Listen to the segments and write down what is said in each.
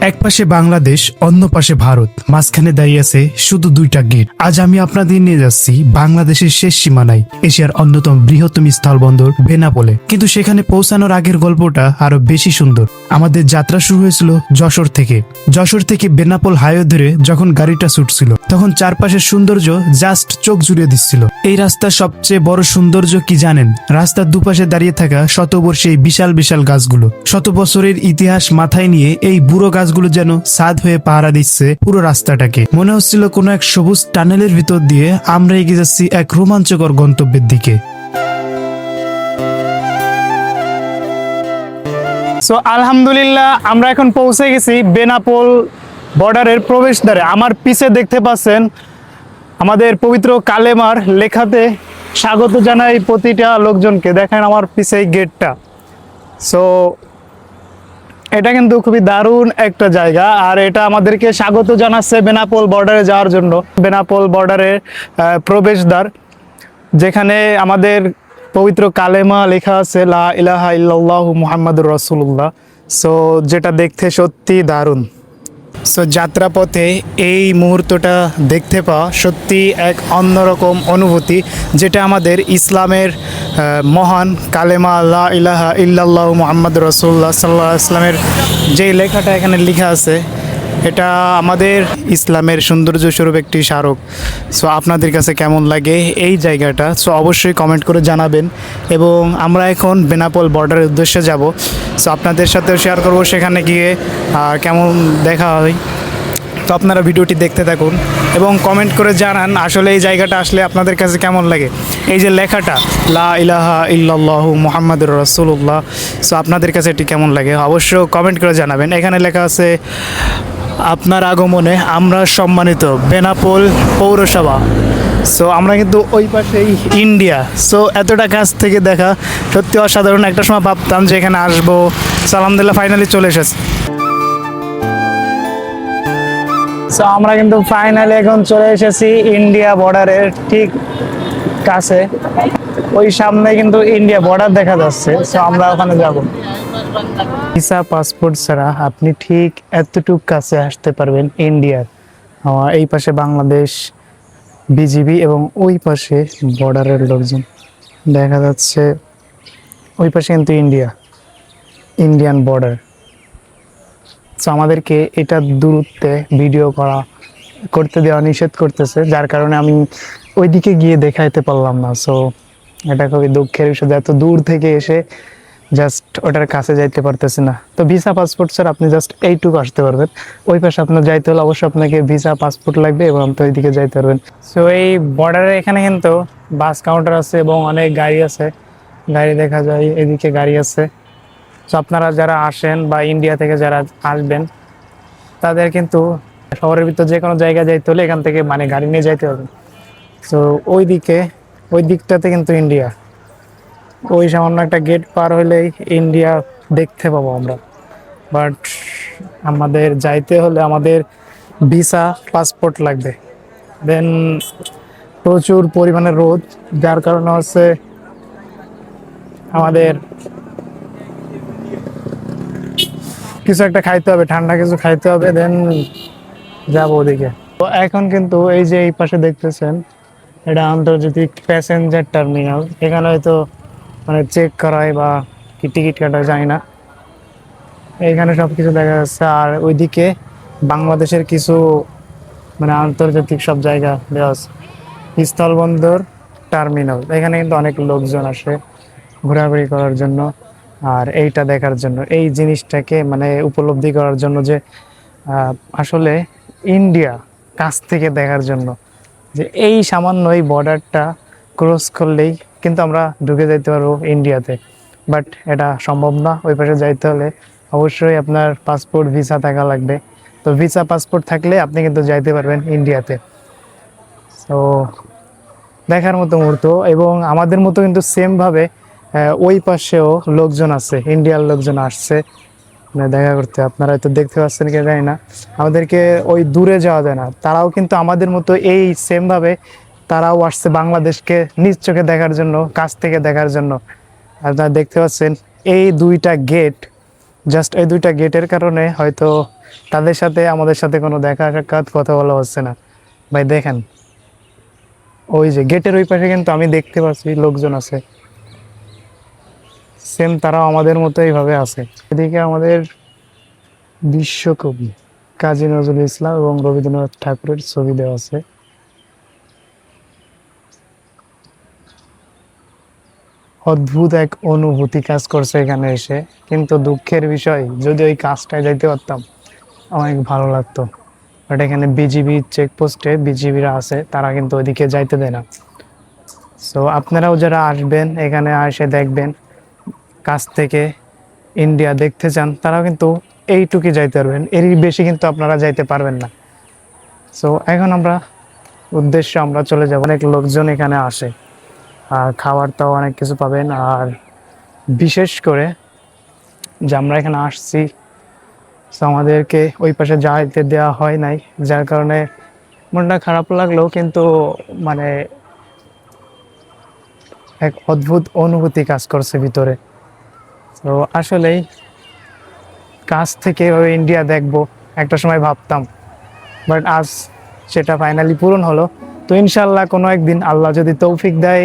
এক পাশে বাংলাদেশ, অন্য পাশে ভারত, মাঝখানে দাঁড়িয়ে আছে শুধু দুইটা গেট। আজ আমি আপনাদের নিয়ে যাচ্ছি বাংলাদেশের শেষ সীমানায়, এশিয়ার অন্যতম বৃহত্তম স্থলবন্দর বেনাপোলে। কিন্তু সেখানে পৌঁছানোর আগের গল্পটা আরো বেশি সুন্দর। আমাদের যাত্রা শুরু হয়েছিল যশোর থেকে বেনাপোল হাইওয়ে ধরে যখন গাড়িটা ছুটছিল, তখন চারপাশের সৌন্দর্য জাস্ট চোখ জুড়িয়ে দিচ্ছিল। এই রাস্তার সবচেয়ে বড় সৌন্দর্য কি জানেন? রাস্তার দুপাশে দাঁড়িয়ে থাকা শতবর্ষী এই বিশাল বিশাল গাছগুলো। শত বছরের ইতিহাস মাথায় নিয়ে এই বুড়ো গাছগুলো যেন ছাদ হয়ে পাহারা দিচ্ছে পুরো রাস্তাটাকে। মনে হচ্ছিল কোনো এক সবুজ টানেলের ভিতর দিয়ে আমরা এগিয়ে যাচ্ছি এক রোমাঞ্চকর গন্তব্যের দিকে। সো আলহামদুলিল্লাহ আমরা এখন পৌঁছে গেছি বেনাপোল বর্ডারের প্রবেশদ্বারে। আমার পিছে দেখতে পাচ্ছেন আমাদের পবিত্র কালেমার লেখাতে স্বাগত জানাই প্রতিটা লোকজনকে। দেখেন আমার পিছে এই গেটটা। সো এটা কিন্তু খুবই দারুণ একটা জায়গা, আর এটা আমাদেরকে স্বাগত জানাচ্ছে বেনাপোল বর্ডারে যাওয়ার জন্য। বেনাপোল বর্ডারের প্রবেশদ্বার, যেখানে আমাদের পবিত্র কালেমা লেখা আছে লা ইলাহা ইল্লাল্লাহু মুহাম্মাদুর রাসূলুল্লাহ। সো যেটা দেখতে সত্যি দারুণ। সো যাত্রাপথে এই মুহূর্তটা দেখতে পাওয়া সত্যি এক অন্যরকম অনুভূতি, যেটা আমাদের ইসলামের মহান কালেমা লা ইলাহা ইল্লাল্লাহু মুহাম্মাদুর রাসূলুল্লাহ সাল্লাল্লাহু আলাইহি ওয়াসাল্লামের যে লেখাটা এখানে লেখা আছে, এটা আমাদের ইসলামের সৌন্দর্য স্বরূপ একটি স্মারক। সো আপনাদের কাছে কেমন লাগে এই জায়গাটা? সো অবশ্যই কমেন্ট করে জানাবেন। এবং আমরা এখন বেনাপোল বর্ডারের উদ্দেশ্যে যাব। সো আপনাদের সাথেও শেয়ার করব সেখানে গিয়ে কেমন দেখা হয়। তো আপনারা ভিডিওটি দেখতে থাকুন এবং কমেন্ট করে জানান আসলে এই জায়গাটা আসলে আপনাদের কাছে কেমন লাগে। এই যে লেখাটা লা ইলাহা ইল্লাল্লাহু মুহাম্মাদুর রাসূলুল্লাহ, সো আপনাদের কাছে এটি কেমন লাগে অবশ্যই কমেন্ট করে জানাবেন। এখানে লেখা আছে আপনার আগমনে আমরা সম্মানিত বেনাপোল পৌরসভা। সো আমরা কিন্তু ওই পাশেই ইন্ডিয়া। সো এতটা কাছ থেকে দেখা সত্যি অসাধারণ। একটা সময় ভাবতাম যে এখানে আসবো। সো আলহামদুলিল্লাহ ফাইনালি চলে এসেছে। সো আমরা কিন্তু ফাইনালি এখন চলে এসেছি ইন্ডিয়া বর্ডারের ঠিক কাছে। ওই সামনে কিন্তু ইন্ডিয়া বর্ডার দেখা যাচ্ছে। সো আমরা ওখানে যাব। ভিসা পাসপোর্ট ছাড়া আপনি ঠিক এতটুকু কাছে আসতে পারবেন ইন্ডিয়ার। এই পাশে বাংলাদেশ বিজিবি এবং ওই পাশে বর্ডারের লোকজন দেখা যাচ্ছে। ওই পাশে কিন্তু ইন্ডিয়ান বর্ডার। সো আমাদেরকে এটা দূরত্বে ভিডিও করতে দেওয়া নিষেধ করতেছে, যার কারণে আমি ওইদিকে গিয়ে দেখাইতে পারলাম না। সো এটা খুবই দুঃখের বিষয়, এত দূর থেকে এসে জাস্ট ওটার কাছে যাইতে পারতেছি না। তো ভিসা পাসপোর্ট স্যার আপনি জাস্ট এইটুকু আসতে পারবেন। ওই পাশে আপনার যাইতে হলে অবশ্যই আপনাকে ভিসা পাসপোর্ট লাগবে এবং আপনি ওইদিকে যাইতে পারবেন। সো এই বর্ডারে এখানে কিন্তু বাস কাউন্টার আছে এবং অনেক গাড়ি আছে, গাড়ি দেখা যায়, এদিকে গাড়ি আছে। সো আপনারা যারা আসেন বা ইন্ডিয়া থেকে যারা আসবেন তাদের কিন্তু শহরের ভিতর যে কোনো জায়গায় যাইতে হলে এখান থেকে মানে গাড়ি নিয়ে যাইতে হবে। সো ওই দিকটাতে কিন্তু ইন্ডিয়া। ওই সামান্য একটা গেট পার হলেই ইন্ডিয়া দেখতে পাবো আমরা। বাট আমাদের যাইতে হলে আমাদের ভিসা পাসপোর্ট লাগবে। দেন প্রচুর পরিমাণে রোদ, যার কারণে হচ্ছে আমাদের কিছু একটা খাইতে হবে, ঠান্ডা কিছু খাইতে হবে, দেন যাবো ওদিকে। তো এখন কিন্তু এই যে এই পাশে দেখতেছেন, এটা আন্তর্জাতিক প্যাসেঞ্জার টার্মিনাল। এখানে হয়তো মানে চেক করায় বা কি টিকিট কাটা যায় না। এখানে সব কিছু দেখা যাচ্ছে। আর ওইদিকে বাংলাদেশের কিছু মানে আন্তর্জাতিক সব জায়গা দেওয়া আছে। স্থলবন্দর টার্মিনাল, এখানে কিন্তু অনেক লোকজন আসে ঘোরাঘুরি করার জন্য আর এইটা দেখার জন্য, এই জিনিসটাকে মানে উপলব্ধি করার জন্য যে আসলে ইন্ডিয়া কাছ থেকে দেখার জন্য, যে এই সামান্য এই বর্ডারটা ক্রস করলেই কিন্তু আমরা ঢুকে যাইতে পারবো ইন্ডিয়াতে। বাট এটা সম্ভব না। ওই পাশে যাইতে হলে অবশ্যই আপনার পাসপোর্ট ভিসা থাকা লাগবে। তো ভিসা পাসপোর্ট থাকলে আপনি কিন্তু যাইতে পারবেন ইন্ডিয়াতে। তো দেখার মতো মুহূর্ত। এবং আমাদের মতো কিন্তু সেমভাবে ওই পাশেও লোকজন আছে, ইন্ডিয়ার লোকজন আসছে দেখা করতে। আপনারা হয়তো দেখতে পাচ্ছেন কি জানি না, আমাদেরকে ওই দূরে যাওয়া যায় না। তারাও কিন্তু আমাদের মতো এই সেমভাবে তারাও আসছে বাংলাদেশকে নিজ চোখে দেখার জন্য, কাছ থেকে দেখার জন্য। আপনারা দেখতে পাচ্ছেন এই দুইটা গেট জাস্ট এই দুইটা গেটের কারণে হয়তো তাদের সাথে আমাদের সাথে কোনো দেখা সাক্ষাৎ কথা বলা হচ্ছে না। ভাই দেখেন, ওই যে গেটের ওই পাশে কিন্তু আমি দেখতে পাচ্ছি লোকজন আছে, সেম তারাও আমাদের মতো এইভাবে আছে। এদিকে আমাদের বিশ্বকবি কাজী নজরুল ইসলাম এবং রবীন্দ্রনাথ ঠাকুরের ছবি দেওয়া আছে। অদ্ভুত এক অনুভূতি কাজ করছে এখানে এসে, কিন্তু দুঃখের বিষয় যদি ওই কাজটায় যাইতে পারতাম অনেক ভালো লাগতো, বাট এখানে বিজিবি চেকপোস্টে বিজিবিরা আছে, তারা কিন্তু ওইদিকে যাইতে দেয় না। সো আপনারাও যারা আসবেন এখানে এসে দেখবেন কাছ থেকে ইন্ডিয়া দেখতে চান, তারাও কিন্তু এইটুকুই যাইতে পারবেন, এরই বেশি কিন্তু আপনারা যাইতে পারবেন না। সো এখন আমরা চলে যাব। অনেক লোকজন এখানে আসে, আর খাবার তাও অনেক কিছু পাবেন। আর বিশেষ করে যে আমরা এখানে আসছি, তো আমাদেরকে ওই পাশে যাইতে দেওয়া হয় নাই, যার কারণে মনটা খারাপ লাগলেও কিন্তু মানে এক অদ্ভুত অনুভূতি কাজ করছে ভিতরে। তো আসলেই কাছ থেকে এভাবে ইন্ডিয়া দেখবো একটা সময় ভাবতাম, বাট আজ সেটা ফাইনালি পূরণ হলো। তো ইনশাল্লাহ কোনো একদিন আল্লাহ যদি তৌফিক দেয়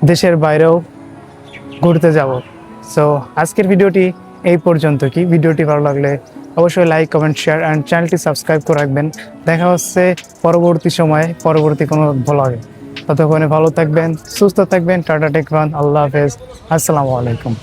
দেশের বাইরেও ঘুরতে যাব। সো আজকের ভিডিওটি এই পর্যন্ত। কি ভিডিওটি ভালো লাগলে অবশ্যই লাইক, কমেন্ট, শেয়ার অ্যান্ড চ্যানেলটি সাবস্ক্রাইব করে রাখবেন। দেখা হচ্ছে পরবর্তী সময়ে পরবর্তী কোনো ব্লগে। ততক্ষণে ভালো থাকবেন, সুস্থ থাকবেন। টাটা, টেক ওয়ান, আল্লাহ হাফেজ, আসসালামু আলাইকুম।